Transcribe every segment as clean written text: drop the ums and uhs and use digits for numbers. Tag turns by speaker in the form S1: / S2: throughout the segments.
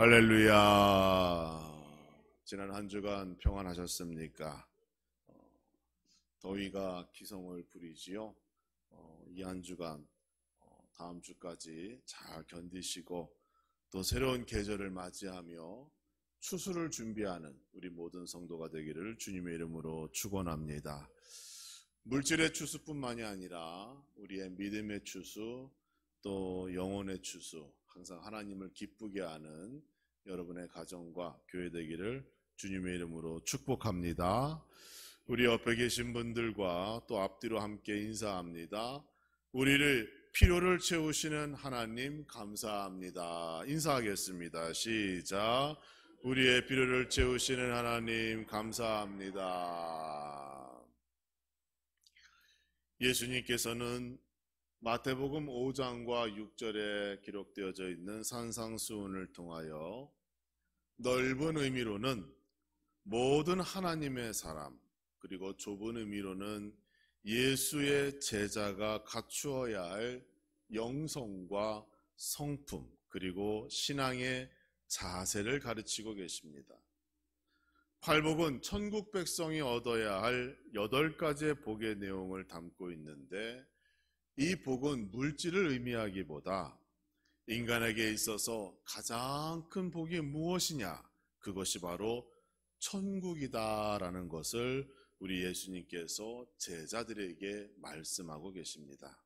S1: 할렐루야. 지난 한 주간 평안하셨습니까? 더위가 기성을 부리지요. 이 한 주간 다음 주까지 잘 견디시고 또 새로운 계절을 맞이하며 추수를 준비하는 우리 모든 성도가 되기를 주님의 이름으로 축원합니다. 물질의 추수뿐만이 아니라 우리의 믿음의 추수, 또 영혼의 추수, 항상 하나님을 기쁘게 하는 여러분의 가정과 교회 되기를 주님의 이름으로 축복합니다. 우리 옆에 계신 분들과 또 앞뒤로 함께 인사합니다. 우리를 필요를 채우시는 하나님 감사합니다. 인사하겠습니다. 시작. 우리의 필요를 채우시는 하나님 감사합니다. 예수님께서는 마태복음 5장과 6절에 기록되어져 있는 산상수훈을 통하여 넓은 의미로는 모든 하나님의 사람, 그리고 좁은 의미로는 예수의 제자가 갖추어야 할 영성과 성품, 그리고 신앙의 자세를 가르치고 계십니다. 팔복은 천국 백성이 얻어야 할 8가지의 복의 내용을 담고 있는데, 이 복은 물질을 의미하기보다 인간에게 있어서 가장 큰 복이 무엇이냐? 그것이 바로 천국이다라는 것을 우리 예수님께서 제자들에게 말씀하고 계십니다.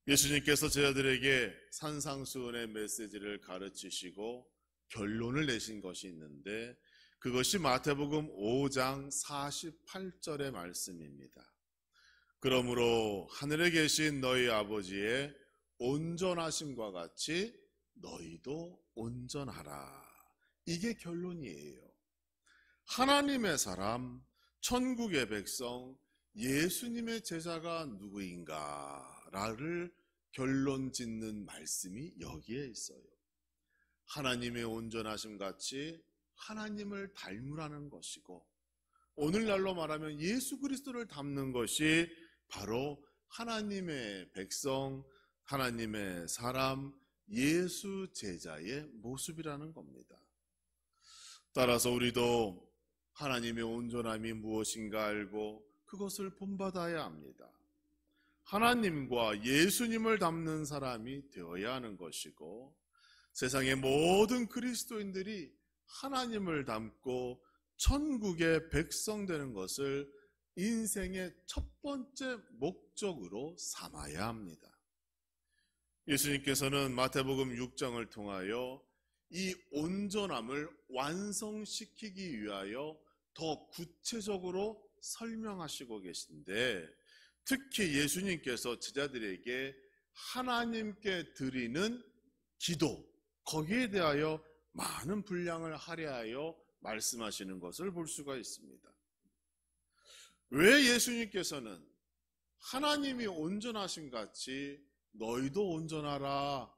S1: 예수님께서 제자들에게 산상수훈의 메시지를 가르치시고 결론을 내신 것이 있는데, 그것이 마태복음 5장 48절의 말씀입니다. 그러므로 하늘에 계신 너희 아버지의 온전하심과 같이 너희도 온전하라. 이게 결론이에요. 하나님의 사람, 천국의 백성, 예수님의 제자가 누구인가를 결론 짓는 말씀이 여기에 있어요. 하나님의 온전하심 같이 하나님을 닮으라는 것이고, 오늘날로 말하면 예수 그리스도를 닮는 것이 바로 하나님의 백성, 하나님의 사람, 예수 제자의 모습이라는 겁니다. 따라서 우리도 하나님의 온전함이 무엇인가 알고 그것을 본받아야 합니다. 하나님과 예수님을 닮는 사람이 되어야 하는 것이고, 세상의 모든 그리스도인들이 하나님을 닮고 천국의 백성 되는 것을 인생의 첫 번째 목적으로 삼아야 합니다. 예수님께서는 마태복음 6장을 통하여 이 온전함을 완성시키기 위하여 더 구체적으로 설명하시고 계신데, 특히 예수님께서 제자들에게 하나님께 드리는 기도, 거기에 대하여 많은 분량을 할애하여 말씀하시는 것을 볼 수가 있습니다. 왜 예수님께서는 하나님이 온전하심 같이 너희도 온전하라,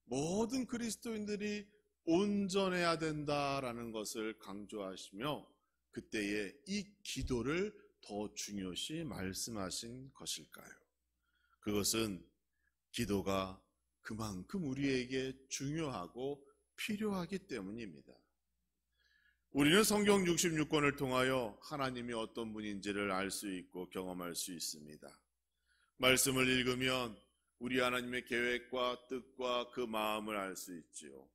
S1: 모든 그리스도인들이 온전해야 된다라는 것을 강조하시며 그때에 이 기도를 더 중요시 말씀하신 것일까요? 그것은 기도가 그만큼 우리에게 중요하고 필요하기 때문입니다. 우리는 성경 66권을 통하여 하나님이 어떤 분인지를 알 수 있고 경험할 수 있습니다. 말씀을 읽으면 우리 하나님의 계획과 뜻과 그 마음을 알 수 있지요.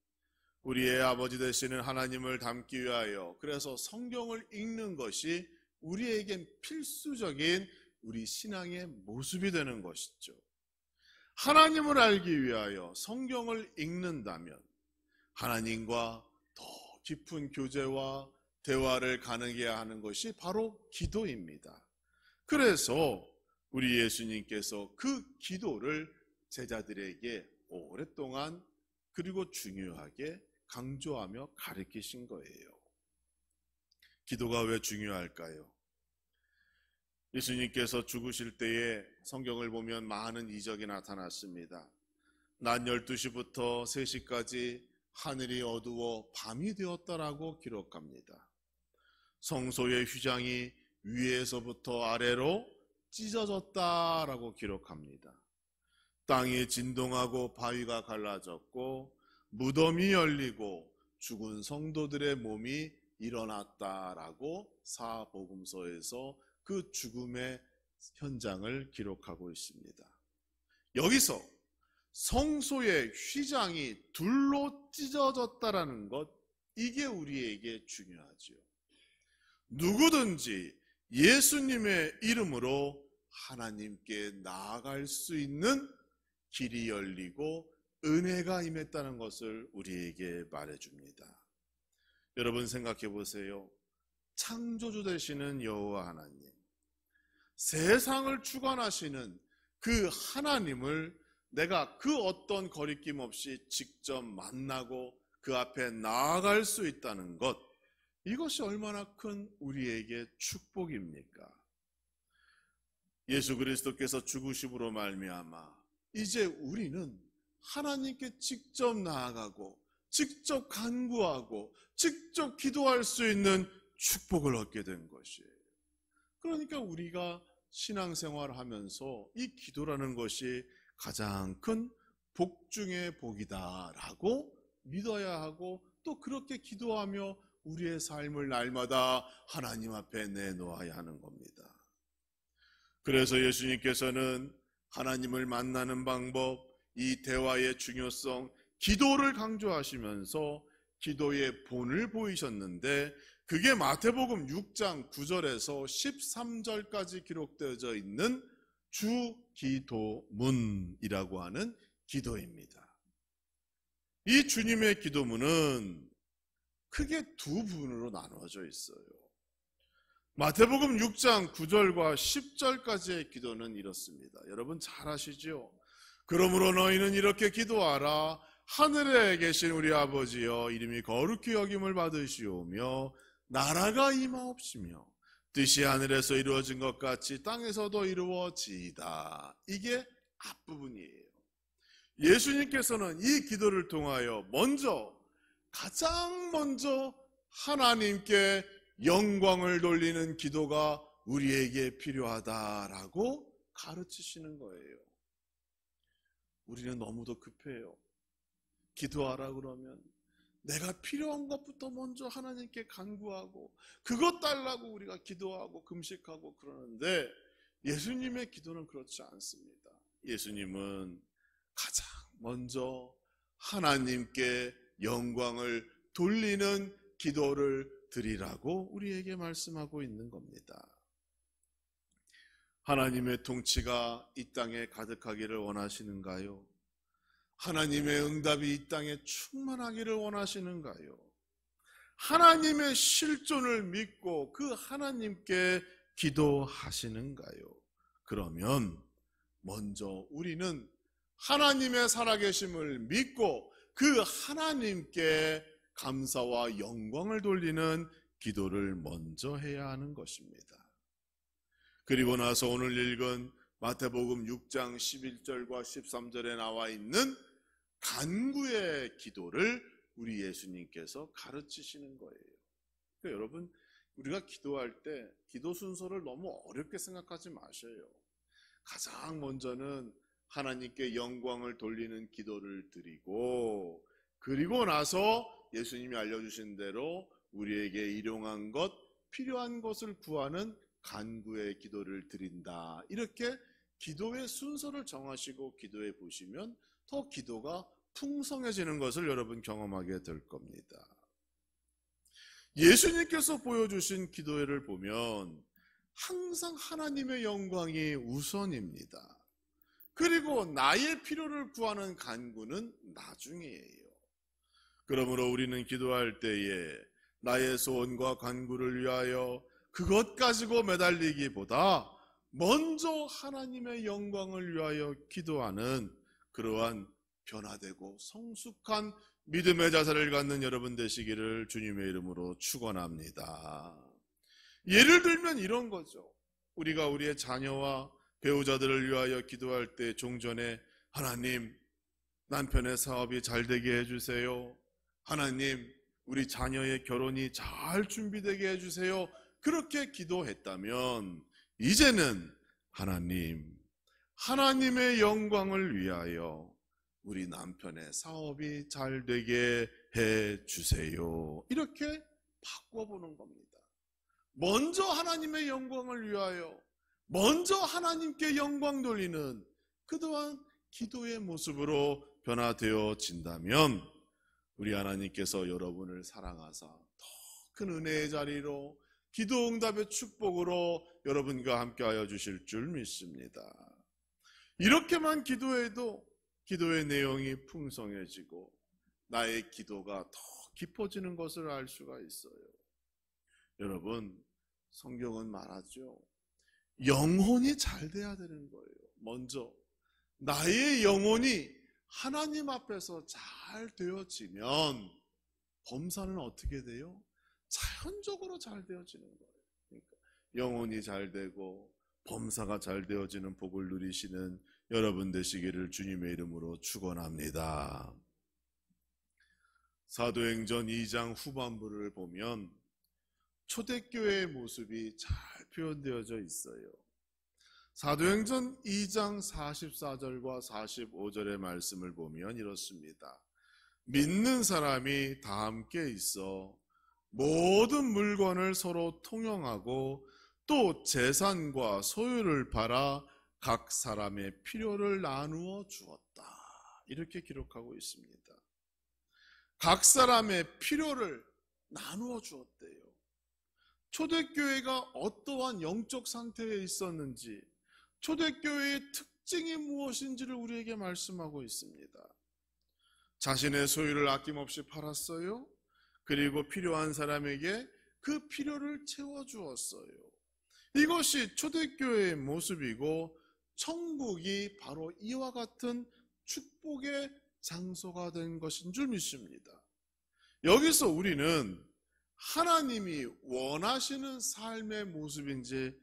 S1: 우리의 아버지 되시는 하나님을 닮기 위하여, 그래서 성경을 읽는 것이 우리에겐 필수적인 우리 신앙의 모습이 되는 것이죠. 하나님을 알기 위하여 성경을 읽는다면 하나님과 더 깊은 교제와 대화를 가능하게 하는 것이 바로 기도입니다. 그래서 우리 예수님께서 그 기도를 제자들에게 오랫동안 그리고 중요하게 강조하며 가르치신 거예요. 기도가 왜 중요할까요? 예수님께서 죽으실 때에 성경을 보면 많은 이적이 나타났습니다. 낮 12시부터 3시까지 하늘이 어두워 밤이 되었다라고 기록합니다. 성소의 휘장이 위에서부터 아래로 찢어졌다라고 기록합니다. 땅이 진동하고 바위가 갈라졌고 무덤이 열리고 죽은 성도들의 몸이 일어났다라고 사복음서에서 그 죽음의 현장을 기록하고 있습니다. 여기서 성소의 휘장이 둘로 찢어졌다라는 것, 이게 우리에게 중요하지요. 누구든지 예수님의 이름으로 하나님께 나아갈 수 있는 길이 열리고 은혜가 임했다는 것을 우리에게 말해줍니다. 여러분 생각해 보세요. 창조주 되시는 여호와 하나님, 세상을 주관하시는 그 하나님을 내가 그 어떤 거리낌 없이 직접 만나고 그 앞에 나아갈 수 있다는 것, 이것이 얼마나 큰 우리에게 축복입니까? 예수 그리스도께서 죽으심으로 말미암아 이제 우리는 하나님께 직접 나아가고 직접 간구하고 직접 기도할 수 있는 축복을 얻게 된 것이에요. 그러니까 우리가 신앙생활을 하면서 이 기도라는 것이 가장 큰 복 중의 복이다라고 믿어야 하고, 또 그렇게 기도하며 우리의 삶을 날마다 하나님 앞에 내놓아야 하는 겁니다. 그래서 예수님께서는 하나님을 만나는 방법, 이 대화의 중요성, 기도를 강조하시면서 기도의 본을 보이셨는데, 그게 마태복음 6장 9절에서 13절까지 기록되어져 있는 주기도문이라고 하는 기도입니다. 이 주님의 기도문은 크게 두 부분으로 나누어져 있어요. 마태복음 6장 9절과 10절까지의 기도는 이렇습니다. 여러분 잘 아시죠? 그러므로 너희는 이렇게 기도하라. 하늘에 계신 우리 아버지여, 이름이 거룩히 여김을 받으시오며 나라가 임하옵시며 뜻이 하늘에서 이루어진 것 같이 땅에서도 이루어지이다. 이게 앞부분이에요. 예수님께서는 이 기도를 통하여 가장 먼저 하나님께 영광을 돌리는 기도가 우리에게 필요하다라고 가르치시는 거예요. 우리는 너무도 급해요. 기도하라 그러면 내가 필요한 것부터 먼저 하나님께 간구하고 그것 달라고 우리가 기도하고 금식하고 그러는데, 예수님의 기도는 그렇지 않습니다. 예수님은 가장 먼저 하나님께 영광을 돌리는 기도를 드리라고 우리에게 말씀하고 있는 겁니다. 하나님의 통치가 이 땅에 가득하기를 원하시는가요? 하나님의 응답이 이 땅에 충만하기를 원하시는가요? 하나님의 실존을 믿고 그 하나님께 기도하시는가요? 그러면 먼저 우리는 하나님의 살아계심을 믿고 그 하나님께 감사와 영광을 돌리는 기도를 먼저 해야 하는 것입니다. 그리고 나서 오늘 읽은 마태복음 6장 11절과 13절에 나와 있는 간구의 기도를 우리 예수님께서 가르치시는 거예요. 그러니까 여러분, 우리가 기도할 때 기도 순서를 너무 어렵게 생각하지 마셔요. 가장 먼저는 하나님께 영광을 돌리는 기도를 드리고, 그리고 나서 예수님이 알려주신 대로 우리에게 일용한 것, 필요한 것을 구하는 간구의 기도를 드린다. 이렇게 기도의 순서를 정하시고 기도해 보시면 더 기도가 풍성해지는 것을 여러분 경험하게 될 겁니다. 예수님께서 보여주신 기도를 보면 항상 하나님의 영광이 우선입니다. 그리고 나의 필요를 구하는 간구는 나중이에요. 그러므로 우리는 기도할 때에 나의 소원과 간구를 위하여 그것 가지고 매달리기보다 먼저 하나님의 영광을 위하여 기도하는 그러한 변화되고 성숙한 믿음의 자세를 갖는 여러분 되시기를 주님의 이름으로 축원합니다. 예를 들면 이런 거죠. 우리가 우리의 자녀와 배우자들을 위하여 기도할 때 종전에 하나님, 남편의 사업이 잘 되게 해주세요. 하나님, 우리 자녀의 결혼이 잘 준비되게 해주세요. 그렇게 기도했다면 이제는 하나님, 하나님의 영광을 위하여 우리 남편의 사업이 잘 되게 해 주세요. 이렇게 바꿔보는 겁니다. 먼저 하나님의 영광을 위하여, 먼저 하나님께 영광 돌리는 그동안 기도의 모습으로 변화되어진다면 우리 하나님께서 여러분을 사랑하사 더 큰 은혜의 자리로, 기도 응답의 축복으로 여러분과 함께하여 주실 줄 믿습니다. 이렇게만 기도해도 기도의 내용이 풍성해지고 나의 기도가 더 깊어지는 것을 알 수가 있어요. 여러분, 성경은 말하죠. 영혼이 잘 돼야 되는 거예요. 먼저 나의 영혼이 하나님 앞에서 잘 되어지면 범사는 어떻게 돼요? 자연적으로 잘 되어지는 거예요. 그러니까 영혼이 잘 되고 범사가 잘 되어지는 복을 누리시는 여러분 되시기를 주님의 이름으로 축원합니다. 사도행전 2장 후반부를 보면 초대교회의 모습이 잘 표현되어져 있어요. 사도행전 2장 44절과 45절의 말씀을 보면 이렇습니다. 믿는 사람이 다 함께 있어 모든 물건을 서로 통용하고 또 재산과 소유를 팔아 각 사람의 필요를 나누어 주었다. 이렇게 기록하고 있습니다. 각 사람의 필요를 나누어 주었대요. 초대교회가 어떠한 영적 상태에 있었는지, 초대교회의 특징이 무엇인지를 우리에게 말씀하고 있습니다. 자신의 소유를 아낌없이 팔았어요. 그리고 필요한 사람에게 그 필요를 채워주었어요. 이것이 초대교회의 모습이고 천국이 바로 이와 같은 축복의 장소가 된 것인 줄 믿습니다. 여기서 우리는 하나님이 원하시는 삶의 모습인지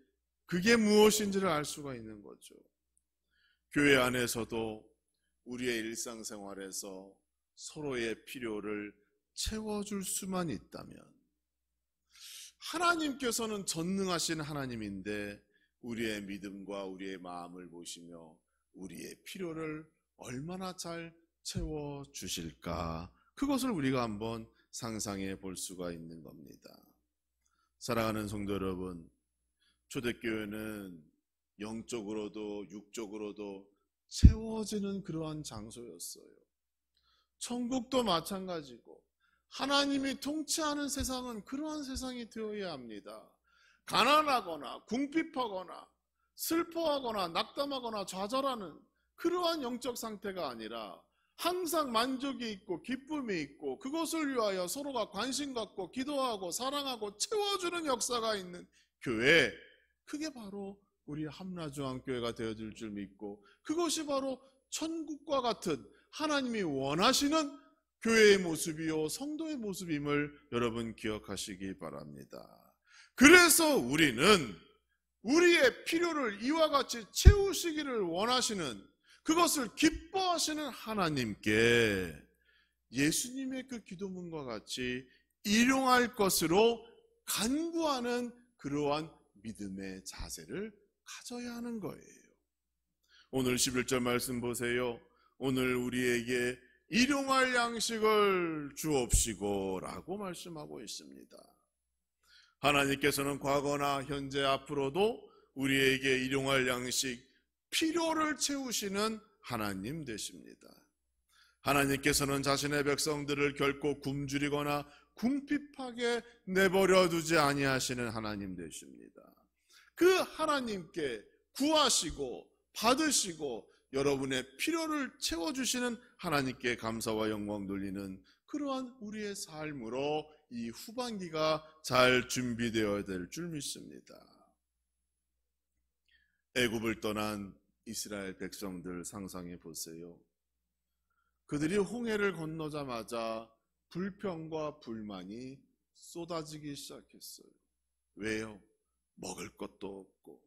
S1: 그게 무엇인지를 알 수가 있는 거죠. 교회 안에서도 우리의 일상생활에서 서로의 필요를 채워줄 수만 있다면, 하나님께서는 전능하신 하나님인데 우리의 믿음과 우리의 마음을 보시며 우리의 필요를 얼마나 잘 채워주실까, 그것을 우리가 한번 상상해 볼 수가 있는 겁니다. 사랑하는 성도 여러분, 초대교회는 영적으로도 육적으로도 채워지는 그러한 장소였어요. 천국도 마찬가지고 하나님이 통치하는 세상은 그러한 세상이 되어야 합니다. 가난하거나 궁핍하거나 슬퍼하거나 낙담하거나 좌절하는 그러한 영적 상태가 아니라 항상 만족이 있고 기쁨이 있고 그것을 위하여 서로가 관심 갖고 기도하고 사랑하고 채워주는 역사가 있는 교회, 그게 바로 우리 함라중앙교회가 되어질 줄 믿고 그것이 바로 천국과 같은 하나님이 원하시는 교회의 모습이요 성도의 모습임을 여러분 기억하시기 바랍니다. 그래서 우리는 우리의 필요를 이와 같이 채우시기를 원하시는, 그것을 기뻐하시는 하나님께 예수님의 그 기도문과 같이 일용할 것으로 간구하는 그러한 믿음의 자세를 가져야 하는 거예요. 오늘 11절 말씀 보세요. 오늘 우리에게 일용할 양식을 주옵시고 라고 말씀하고 있습니다. 하나님께서는 과거나 현재 앞으로도 우리에게 일용할 양식, 필요를 채우시는 하나님 되십니다. 하나님께서는 자신의 백성들을 결코 굶주리거나 궁핍하게 내버려 두지 아니하시는 하나님 되십니다. 그 하나님께 구하시고 받으시고 여러분의 필요를 채워주시는 하나님께 감사와 영광 돌리는 그러한 우리의 삶으로 이 후반기가 잘 준비되어야 될 줄 믿습니다. 애굽을 떠난 이스라엘 백성들 상상해 보세요. 그들이 홍해를 건너자마자 불평과 불만이 쏟아지기 시작했어요. 왜요? 먹을 것도 없고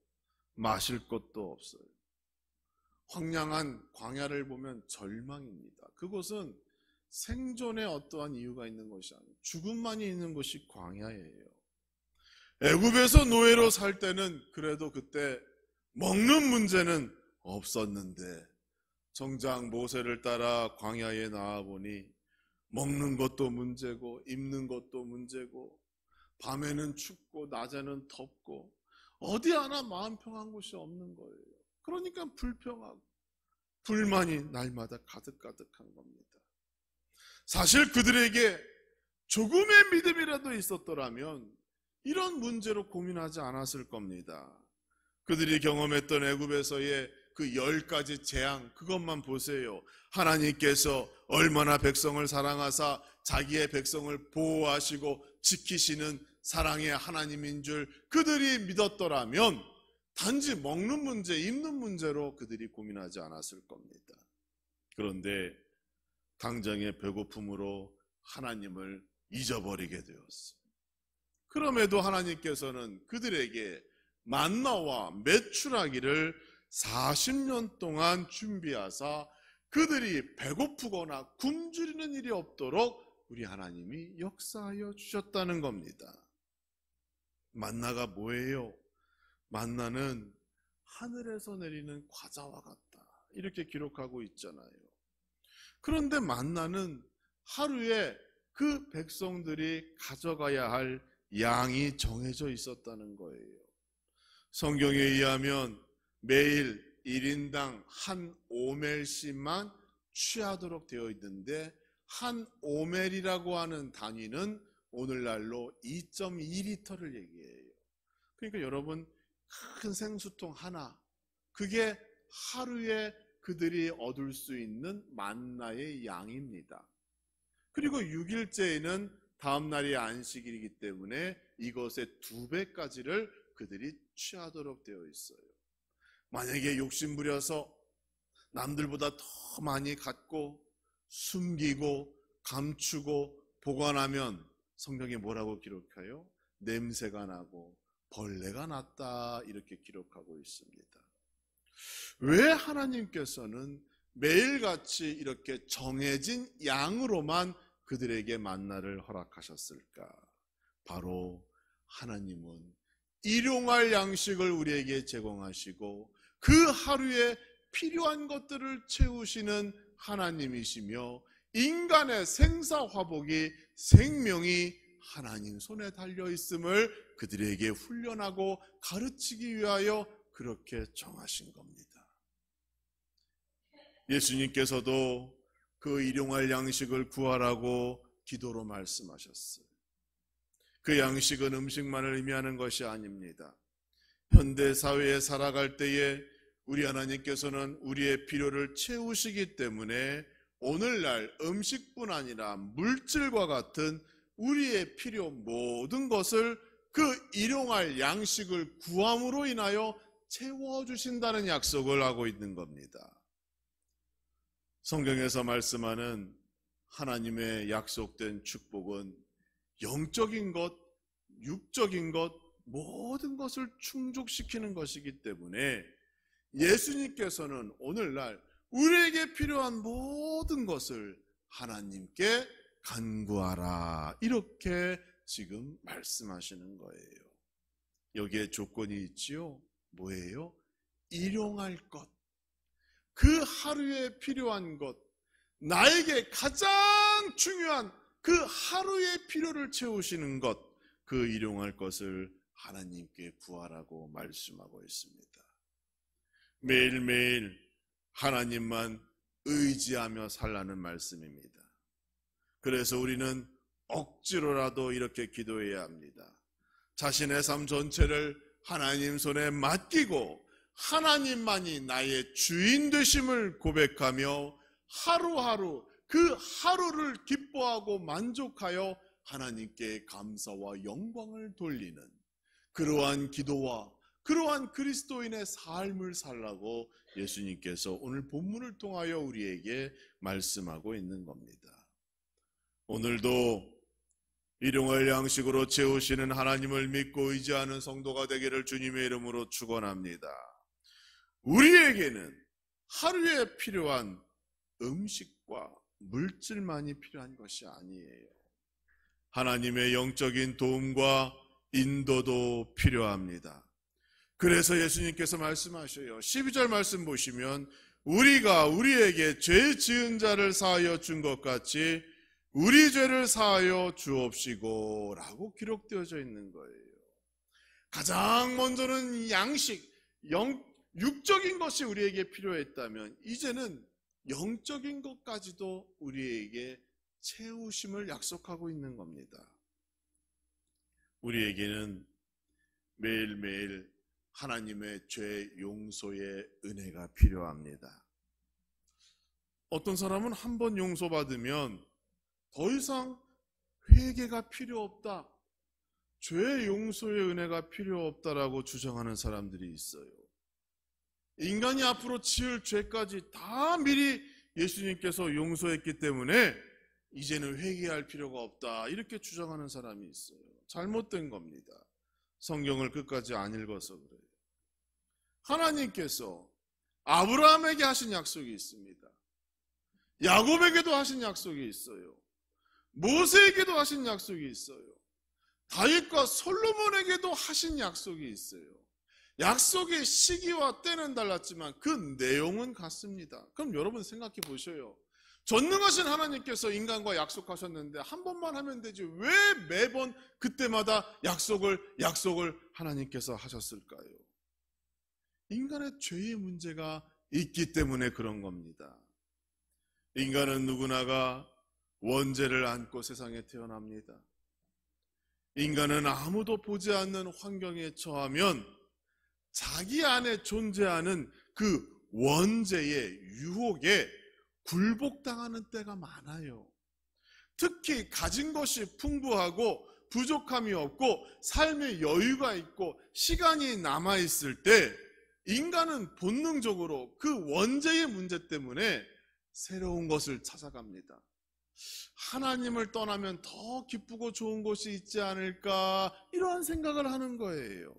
S1: 마실 것도 없어요. 황량한 광야를 보면 절망입니다. 그곳은 생존에 어떠한 이유가 있는 것이 아니에요. 죽음만이 있는 곳이 광야예요. 애굽에서 노예로 살 때는 그래도 그때 먹는 문제는 없었는데 정작 모세를 따라 광야에 나와보니 먹는 것도 문제고 입는 것도 문제고 밤에는 춥고 낮에는 덥고 어디 하나 마음 평한 곳이 없는 거예요. 그러니까 불평하고 불만이 날마다 가득가득한 겁니다. 사실 그들에게 조금의 믿음이라도 있었더라면 이런 문제로 고민하지 않았을 겁니다. 그들이 경험했던 애굽에서의 그 10가지 재앙, 그것만 보세요. 하나님께서 얼마나 백성을 사랑하사 자기의 백성을 보호하시고 지키시는 사랑의 하나님인 줄 그들이 믿었더라면 단지 먹는 문제, 입는 문제로 그들이 고민하지 않았을 겁니다. 그런데 당장의 배고픔으로 하나님을 잊어버리게 되었어요. 그럼에도 하나님께서는 그들에게 만나와 메추라기를 40년 동안 준비하사 그들이 배고프거나 굶주리는 일이 없도록 우리 하나님이 역사하여 주셨다는 겁니다. 만나가 뭐예요? 만나는 하늘에서 내리는 과자와 같다, 이렇게 기록하고 있잖아요. 그런데 만나는 하루에 그 백성들이 가져가야 할 양이 정해져 있었다는 거예요. 성경에 의하면 매일 1인당 한 오멜씩만 취하도록 되어 있는데 한 오멜이라고 하는 단위는 오늘날로 2.2리터를 얘기해요. 그러니까 여러분, 큰 생수통 하나, 그게 하루에 그들이 얻을 수 있는 만나의 양입니다. 그리고 6일째에는 다음 날이 안식일이기 때문에 이것의 2배까지를 그들이 취하도록 되어 있어요. 만약에 욕심부려서 남들보다 더 많이 갖고 숨기고 감추고 보관하면 성경에 뭐라고 기록해요? 냄새가 나고 벌레가 났다, 이렇게 기록하고 있습니다. 왜 하나님께서는 매일같이 이렇게 정해진 양으로만 그들에게 만나를 허락하셨을까? 바로 하나님은 일용할 양식을 우리에게 제공하시고 그 하루에 필요한 것들을 채우시는 하나님이시며 인간의 생사화복이 생명이 하나님 손에 달려있음을 그들에게 훈련하고 가르치기 위하여 그렇게 정하신 겁니다. 예수님께서도 그 일용할 양식을 구하라고 기도로 말씀하셨어요. 그 양식은 음식만을 의미하는 것이 아닙니다. 현대 사회에 살아갈 때에 우리 하나님께서는 우리의 필요를 채우시기 때문에 오늘날 음식뿐 아니라 물질과 같은 우리의 필요 모든 것을 그 일용할 양식을 구함으로 인하여 채워주신다는 약속을 하고 있는 겁니다. 성경에서 말씀하는 하나님의 약속된 축복은 영적인 것, 육적인 것, 모든 것을 충족시키는 것이기 때문에 예수님께서는 오늘날 우리에게 필요한 모든 것을 하나님께 간구하라, 이렇게 지금 말씀하시는 거예요. 여기에 조건이 있지요. 뭐예요? 일용할 것, 그 하루에 필요한 것, 나에게 가장 중요한 그 하루의 필요를 채우시는 것, 그 일용할 것을 하나님께 구하라고 말씀하고 있습니다. 매일매일 하나님만 의지하며 살라는 말씀입니다. 그래서 우리는 억지로라도 이렇게 기도해야 합니다. 자신의 삶 전체를 하나님 손에 맡기고 하나님만이 나의 주인 되심을 고백하며 하루하루 그 하루를 기뻐하고 만족하여 하나님께 감사와 영광을 돌리는 그러한 기도와 그러한 그리스도인의 삶을 살라고 예수님께서 오늘 본문을 통하여 우리에게 말씀하고 있는 겁니다. 오늘도 일용할 양식으로 채우시는 하나님을 믿고 의지하는 성도가 되기를 주님의 이름으로 축원합니다. 우리에게는 하루에 필요한 음식과 물질만이 필요한 것이 아니에요. 하나님의 영적인 도움과 인도도 필요합니다. 그래서 예수님께서 말씀하셔요. 12절 말씀 보시면 우리가 우리에게 죄 지은 자를 사하여 준 것 같이 우리 죄를 사하여 주옵시고 라고 기록되어져 있는 거예요. 가장 먼저는 양식, 육적인 것이 우리에게 필요했다면 이제는 영적인 것까지도 우리에게 채우심을 약속하고 있는 겁니다. 우리에게는 매일매일 하나님의 죄 용서의 은혜가 필요합니다. 어떤 사람은 한 번 용서받으면 더 이상 회개가 필요 없다, 죄 용서의 은혜가 필요 없다라고 주장하는 사람들이 있어요. 인간이 앞으로 지을 죄까지 다 미리 예수님께서 용서했기 때문에 이제는 회개할 필요가 없다, 이렇게 주장하는 사람이 있어요. 잘못된 겁니다. 성경을 끝까지 안 읽어서 그래요. 하나님께서 아브라함에게 하신 약속이 있습니다. 야곱에게도 하신 약속이 있어요. 모세에게도 하신 약속이 있어요. 다윗과 솔로몬에게도 하신 약속이 있어요. 약속의 시기와 때는 달랐지만 그 내용은 같습니다. 그럼 여러분 생각해 보셔요. 전능하신 하나님께서 인간과 약속하셨는데 한 번만 하면 되지 왜 매번 그때마다 약속을 하나님께서 하셨을까요? 인간의 죄의 문제가 있기 때문에 그런 겁니다. 인간은 누구나가 원죄를 안고 세상에 태어납니다. 인간은 아무도 보지 않는 환경에 처하면 자기 안에 존재하는 그 원죄의 유혹에 굴복당하는 때가 많아요. 특히 가진 것이 풍부하고 부족함이 없고 삶의 여유가 있고 시간이 남아있을 때 인간은 본능적으로 그 원죄의 문제 때문에 새로운 것을 찾아갑니다. 하나님을 떠나면 더 기쁘고 좋은 곳이 있지 않을까, 이러한 생각을 하는 거예요.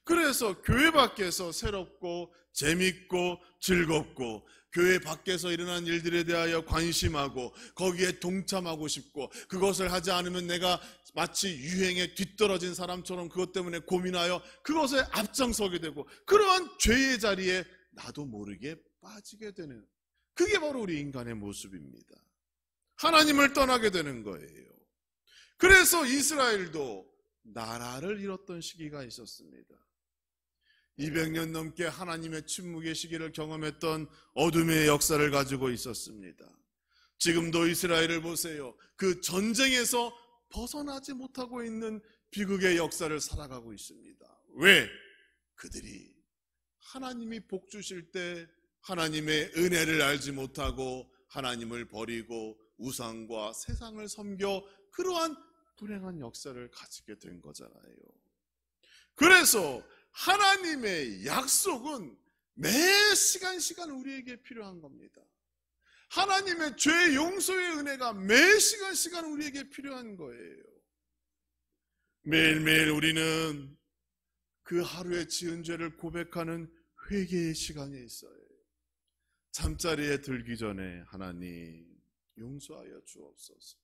S1: 그래서 교회 밖에서 새롭고 재밌고 즐겁고 교회 밖에서 일어난 일들에 대하여 관심하고 거기에 동참하고 싶고, 그것을 하지 않으면 내가 마치 유행에 뒤떨어진 사람처럼 그것 때문에 고민하여 그것에 앞장서게 되고, 그러한 죄의 자리에 나도 모르게 빠지게 되는, 그게 바로 우리 인간의 모습입니다. 하나님을 떠나게 되는 거예요. 그래서 이스라엘도 나라를 잃었던 시기가 있었습니다. 200년 넘게 하나님의 침묵의 시기를 경험했던 어둠의 역사를 가지고 있었습니다. 지금도 이스라엘을 보세요. 그 전쟁에서 벗어나지 못하고 있는 비극의 역사를 살아가고 있습니다. 왜? 그들이 하나님이 복 주실 때 하나님의 은혜를 알지 못하고 하나님을 버리고 우상과 세상을 섬겨 그러한 불행한 역사를 가지게 된 거잖아요. 그래서 하나님의 약속은 매 시간 우리에게 필요한 겁니다. 하나님의 죄 용서의 은혜가 매 시간 우리에게 필요한 거예요. 매일매일 우리는 그 하루에 지은 죄를 고백하는 회개의 시간이 있어요. 잠자리에 들기 전에 하나님 용서하여 주옵소서.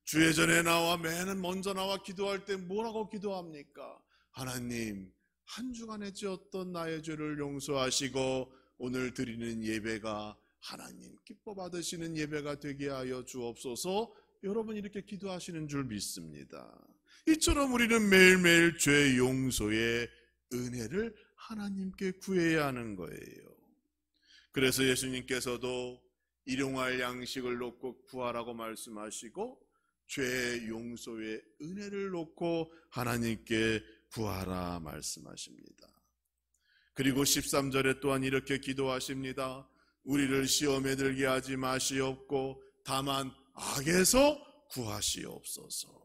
S1: 주의 전에 나와 매는 먼저 나와 기도할 때 뭐라고 기도합니까? 하나님, 한 주간에 지었던 나의 죄를 용서하시고 오늘 드리는 예배가 하나님 기뻐 받으시는 예배가 되게 하여 주옵소서. 여러분 이렇게 기도하시는 줄 믿습니다. 이처럼 우리는 매일매일 죄 용서의 은혜를 하나님께 구해야 하는 거예요. 그래서 예수님께서도 일용할 양식을 놓고 구하라고 말씀하시고 죄 용서의 은혜를 놓고 하나님께 구하라 말씀하십니다. 그리고 13절에 또한 이렇게 기도하십니다. 우리를 시험에 들게 하지 마시옵고 다만 악에서 구하시옵소서.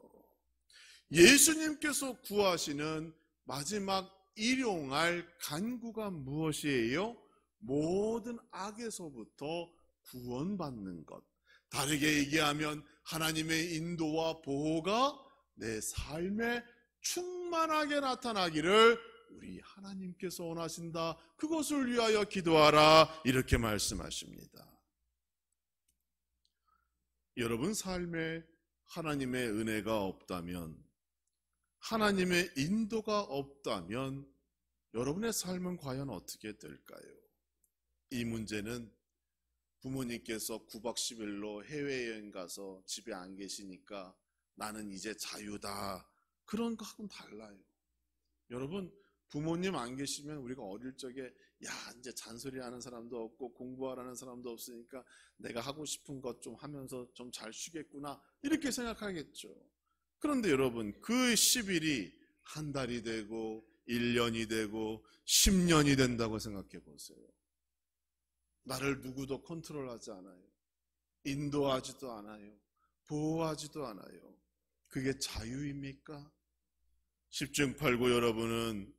S1: 예수님께서 구하시는 마지막 일용할 간구가 무엇이에요? 모든 악에서부터 구원받는 것. 다르게 얘기하면 하나님의 인도와 보호가 내 삶에 충만하게 나타나기를 우리 하나님께서 원하신다. 그것을 위하여 기도하라. 이렇게 말씀하십니다. 여러분 삶에 하나님의 은혜가 없다면, 하나님의 인도가 없다면 여러분의 삶은 과연 어떻게 될까요? 이 문제는 부모님께서 9박 10일로 해외여행 가서 집에 안 계시니까 나는 이제 자유다, 그런 거하고는 달라요. 여러분, 부모님 안 계시면 우리가 어릴 적에 이제 잔소리하는 사람도 없고 공부하라는 사람도 없으니까 내가 하고 싶은 것 좀 하면서 좀 잘 쉬겠구나, 이렇게 생각하겠죠. 그런데 여러분, 그 10일이 한 달이 되고 1년이 되고 10년이 된다고 생각해 보세요. 나를 누구도 컨트롤하지 않아요. 인도하지도 않아요. 보호하지도 않아요. 그게 자유입니까? 10중 8구 여러분은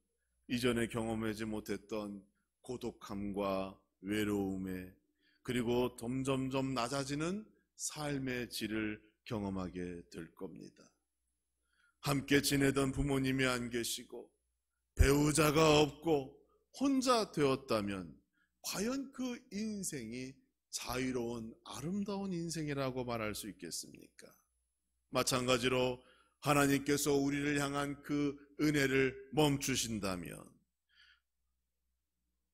S1: 이전에 경험하지 못했던 고독함과 외로움에, 그리고 점점점 낮아지는 삶의 질을 경험하게 될 겁니다. 함께 지내던 부모님이 안 계시고 배우자가 없고 혼자 되었다면 과연 그 인생이 자유로운 아름다운 인생이라고 말할 수 있겠습니까? 마찬가지로 하나님께서 우리를 향한 그 은혜를 멈추신다면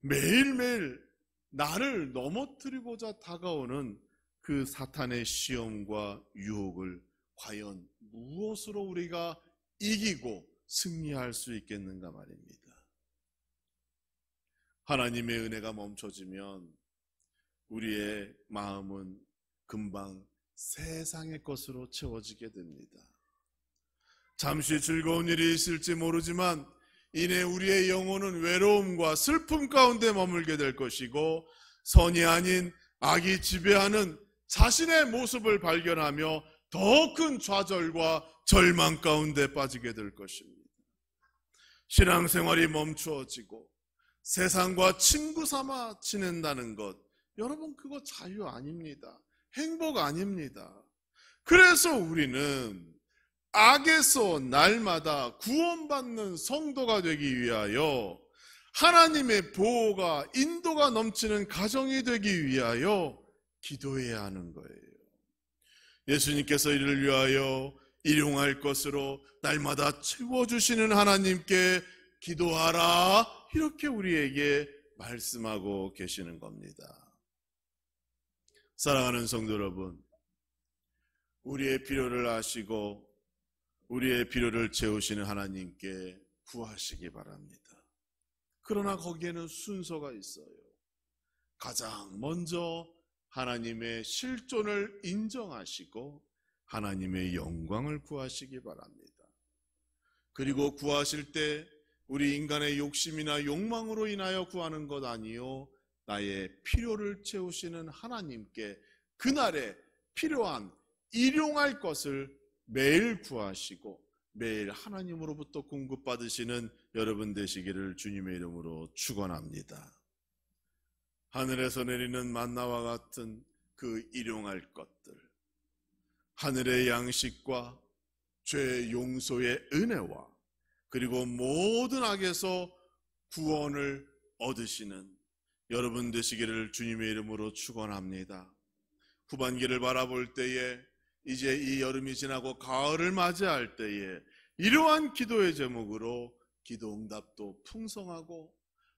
S1: 매일매일 나를 넘어뜨리고자 다가오는 그 사탄의 시험과 유혹을 과연 무엇으로 우리가 이기고 승리할 수 있겠는가 말입니다. 하나님의 은혜가 멈춰지면 우리의 마음은 금방 세상의 것으로 채워지게 됩니다. 잠시 즐거운 일이 있을지 모르지만 이내 우리의 영혼은 외로움과 슬픔 가운데 머물게 될 것이고, 선이 아닌 악이 지배하는 자신의 모습을 발견하며 더 큰 좌절과 절망 가운데 빠지게 될 것입니다. 신앙생활이 멈추어지고 세상과 친구 삼아 지낸다는 것, 여러분, 그거 자유 아닙니다. 행복 아닙니다. 그래서 우리는 악에서 날마다 구원받는 성도가 되기 위하여, 하나님의 보호가 인도가 넘치는 가정이 되기 위하여 기도해야 하는 거예요. 예수님께서 이를 위하여 일용할 것으로 날마다 채워주시는 하나님께 기도하라, 이렇게 우리에게 말씀하고 계시는 겁니다. 사랑하는 성도 여러분, 우리의 필요를 아시고 우리의 필요를 채우시는 하나님께 구하시기 바랍니다. 그러나 거기에는 순서가 있어요. 가장 먼저 하나님의 실존을 인정하시고 하나님의 영광을 구하시기 바랍니다. 그리고 구하실 때 우리 인간의 욕심이나 욕망으로 인하여 구하는 것 아니요, 나의 필요를 채우시는 하나님께 그날에 필요한 일용할 것을 매일 구하시고 매일 하나님으로부터 공급받으시는 여러분 되시기를 주님의 이름으로 축원합니다. 하늘에서 내리는 만나와 같은 그 일용할 것들, 하늘의 양식과 죄 용서의 은혜와 그리고 모든 악에서 구원을 얻으시는 여러분 되시기를 주님의 이름으로 축원합니다. 후반기를 바라볼 때에, 이제 이 여름이 지나고 가을을 맞이할 때에 이러한 기도의 제목으로 기도 응답도 풍성하고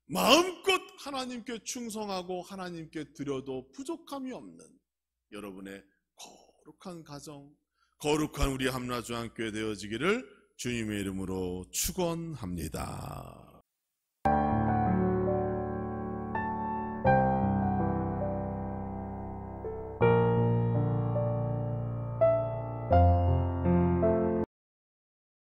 S1: 마음껏 하나님께 충성하고 하나님께 드려도 부족함이 없는 여러분의 거룩한 가정, 거룩한 우리 함라중앙교회 되어지기를 주님의 이름으로 축원합니다.